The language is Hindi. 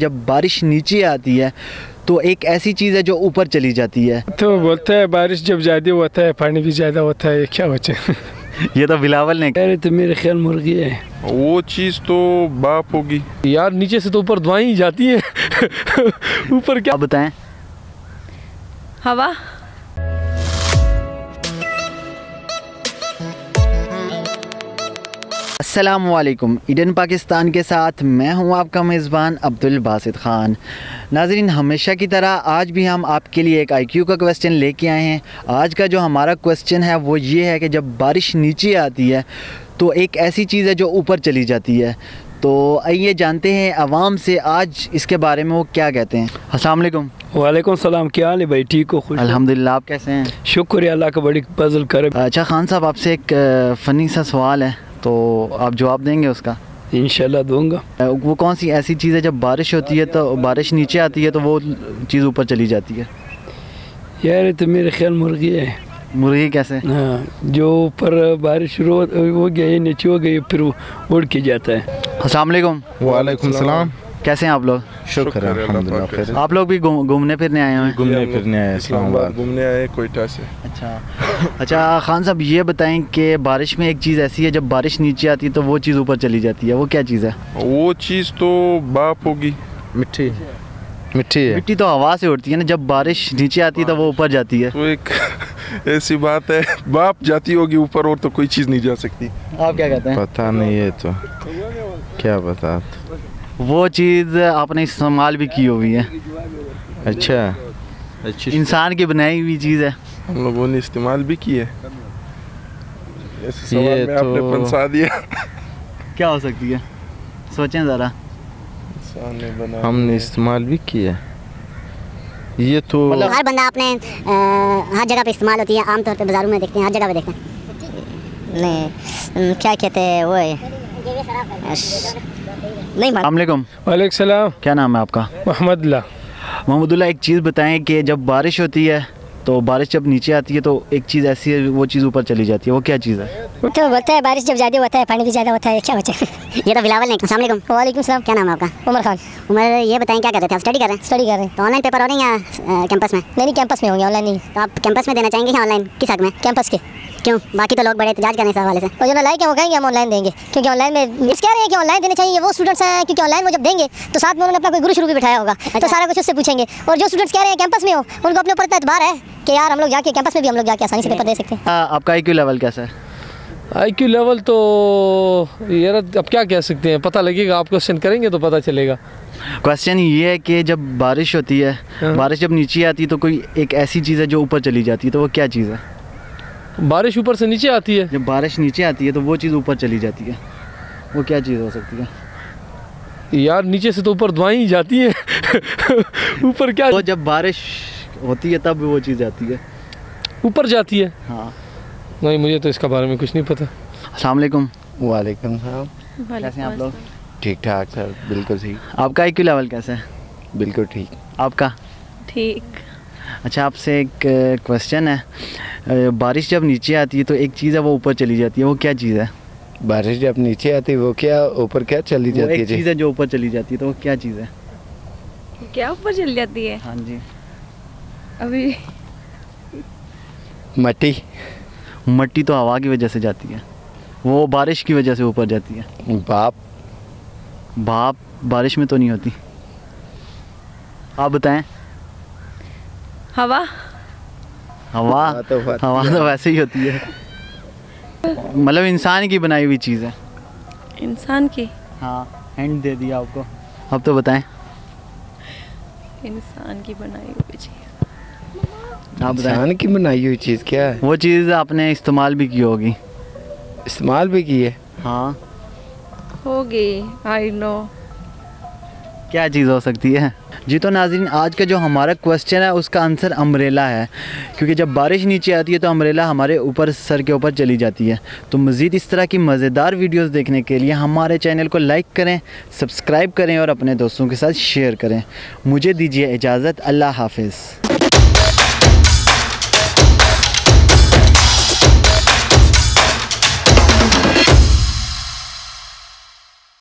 जब बारिश नीचे आती है तो एक ऐसी चीज़ है जो ऊपर चली जाती है। तो बोलता है बारिश जब ज़्यादा होता है पानी भी ज़्यादा होता है, क्या बचे। ये तो बिलावल ने अरे तो मेरे ख्याल मुर्गी है वो चीज़ तो बाप होगी यार। नीचे से तो ऊपर दुआएं ही जाती हैं। ऊपर क्या बताएं। हवा। अस्सलामुअलैकुम, ईडन पाकिस्तान के साथ मैं हूं आपका मेज़बान अब्दुल बासित ख़ान। नाज़रीन, हमेशा की तरह आज भी हम आपके लिए एक IQ का क्वेश्चन लेके आए हैं। आज का जो हमारा क्वेश्चन है वो ये है कि जब बारिश नीचे आती है तो एक ऐसी चीज़ है जो ऊपर चली जाती है। तो आइए जानते हैं आवाम से आज इसके बारे में वो क्या कहते हैं। अस्सलाम वालेकुम। वालेकुम सलाम, क्या हाल है भाई? ठीक हो? खुश? अल्हम्दुलिल्लाह, आप कैसे हैं? शुक्र अल्लाह का, बड़ी पजल करे। अच्छा खान साहब, आपसे एक फ़नी सा सवाल है, तो आप जवाब देंगे उसका? इंशाल्लाह दूंगा। वो कौन सी ऐसी चीज़ है जब बारिश होती है तो बारिश नीचे आती है तो वो चीज़ ऊपर चली जाती है? यार तो मेरे ख्याल मुर्गी है। मुर्गी कैसे? हाँ, जो ऊपर बारिश शुरू हो गई नीचे हो गई फिर उड़ के जाता है। अस्सलाम वालेकुम। वालेकुम सलाम। कैसे हैं आप लोग? शुक्र है अल्हम्दुलिल्लाह। आप लोग भी घूमने फिरने आए हैं? घूमने फिरने आए, इस्लामाबाद घूमने आए, कोयटा से। अच्छा खान साहब, ये बताएं कि बारिश में एक चीज़ ऐसी है जब बारिश नीचे आती है तो वो चीज़ ऊपर चली जाती है, वो क्या चीज़ है? वो चीज़ तो बाप होगी। मिट्टी। मिट्टी है। मिट्टी तो हवा से उड़ती है ना, जब बारिश नीचे आती है तो वो ऊपर जाती है। तो एक ऐसी बात है, बाप जाती होगी ऊपर और तो कोई चीज़ नहीं जा सकती। आप क्या कहते हैं? पता नहीं है तो क्या बता। वो चीज़ आपने इस्तेमाल भी की हुई है। अच्छा, इंसान की बनाई हुई चीज़ है, हम लोगों ने इस्तेमाल भी की है। ऐसे सवाल ये में आपने फंसा दिया। क्या हो सकती है, सोचें ज़रा। हमने इस्तेमाल भी किया। ये तो हर बंदा आपने हर जगह पे इस्तेमाल होती है, आमतौर पे बाज़ारों में देखते हैं, हर जगह पे देखते हैं। नहीं, क्या कहते हैं वो है नहीं। अस्सलाम वालेकुम सलाम। क्या नाम है आपका? मोहम्मदुल्लाह। एक चीज़ बताएं कि जब बारिश होती है तो बारिश जब नीचे आती है तो एक चीज़ ऐसी है वो चीज़ ऊपर चली जाती है, वो क्या चीज़ है? तो बोलता है बारिश जब ज़्यादा होता है पानी भी ज़्यादा होता है, क्या बचे। ये तो बिलावल ने। अस्सलाम वालेकुम। वालेकुम सलाम। क्या नाम है आपका? उमर खान। उमर, ये बताएं क्या करते थे आप? स्टडी कर रहे हैं? स्टडी कर रहे हैं। तो ऑनलाइन पेपर हो रहे हैं या कैंपस में? नहीं, कैंपस में होंगे, ऑनलाइन नहीं। तो आप कैंपस में देना चाहेंगे या ऑनलाइन? किस हक में? कैंपस के। क्यों? बाकी तो लोग बड़े एहतजाज करें इस हवाले से। और जो लाइक है वो कहेंगे हम ऑनलाइन देंगे, क्योंकि ऑनलाइन में इस कह रहे हैं कि ऑनलाइन देने चाहिए वो स्टूडेंट्स हैं, क्योंकि ऑनलाइन वो जब देंगे तो साथ में उन्होंने अपना कोई गुरु शुरू भी बिठाया होगा, तो सारा कुछ उससे पूछेंगे। और जो स्टूडेंट्स कह रहे हैं कैंपस में हो, उनको अपने ऊपर एतबार है कि यार हम लोग जाके कैंपस में भी हम लोग जाके आसानी से पेपर दे सकते हैं। आपका IQ लेवल कैसा है? IQ लेवल तो यार अब क्या कह सकते हैं, पता लगेगा, आप क्वेश्चन करेंगे तो पता चलेगा। क्वेश्चन ये है कि जब बारिश होती है, बारिश जब नीचे आती है तो कोई एक ऐसी चीज़ है जो ऊपर चली जाती है, तो वो क्या चीज़ है? बारिश ऊपर से नीचे आती है। जब बारिश नीचे आती है तो वो चीज़ ऊपर चली जाती है, वो क्या चीज़ हो सकती है? यार नीचे से तो ऊपर दुआएं ही जाती हैं। ऊपर क्या? तो जब बारिश होती है तब वो चीज़ आती है, ऊपर जाती है। हाँ। नहीं, मुझे तो इसका बारे में कुछ नहीं पता। अस्सलाम वालेकुम। वालेकुम सलाम। कैसे हैं आप लोग? ठीक ठाक सर, बिल्कुल ठीक। आपका IQ लेवल कैसा है? बिल्कुल ठीक। आपका? ठीक। अच्छा, आपसे एक क्वेश्चन है, बारिश जब नीचे आती है तो एक चीज़ है वो ऊपर चली जाती है, वो क्या चीज़ है? बारिश जब नीचे आती है वो क्या ऊपर क्या चली जाती है? एक चीज़ है जो ऊपर चली जाती है, तो वो क्या चीज़ है? क्या ऊपर चली जाती है? हाँ जी। अभी मट्टी। मट्टी तो हवा की वजह से जाती है, वो बारिश की वजह से ऊपर जाती है। भाप बारिश में तो नहीं होती। आप बताएं। हवा। हवा तो वैसे ही होती है, मतलब इंसान की बनाई हुई चीज़ है। इंसान की? हाँ, हैंड दे दिया आपको। अब तो बताएं। इंसान की बनाई हुई चीज़। आप बताएं। इंसान की बनाई हुई चीज़ क्या है? वो चीज़ आपने इस्तेमाल भी की होगी। इस्तेमाल भी की है? हाँ। होगी, आई नो। क्या चीज़ हो सकती है? जी तो नाज़रीन, आज का जो हमारा क्वेश्चन है उसका आंसर अम्ब्रेला है, क्योंकि जब बारिश नीचे आती है तो अम्ब्रेला हमारे ऊपर, सर के ऊपर चली जाती है। तो मज़ीद इस तरह की मज़ेदार वीडियोस देखने के लिए हमारे चैनल को लाइक करें, सब्सक्राइब करें और अपने दोस्तों के साथ शेयर करें। मुझे दीजिए इजाज़त। अल्लाह हाफ़िज़।